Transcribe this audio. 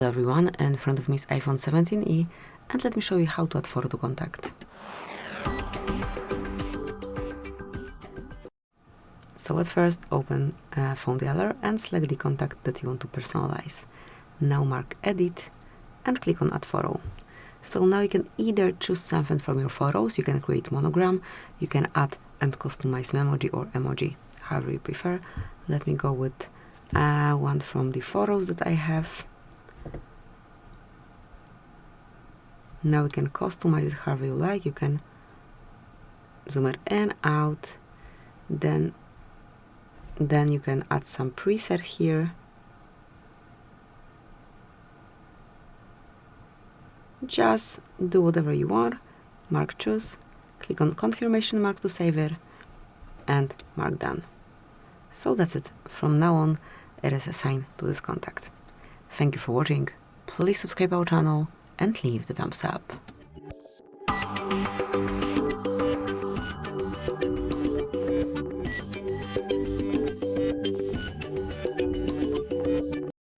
Hello everyone, in front of me is iPhone 17e, and let me show you how to add photo to contact. So at first open Phone Dialer and select the contact that you want to personalize. Now mark edit and click on add photo. So now you can either choose something from your photos, you can create monogram, you can add and customize Memoji or emoji, however you prefer. Let me go with one from the photos that I have. Now you can customize it however you like. You can zoom it in, out, then you can add some preset here. Just do whatever you want, mark choose, click on confirmation mark to save it, and mark done. So that's it. From now on, it is assigned to this contact. Thank you for watching. Please subscribe our channel and leave the thumbs up.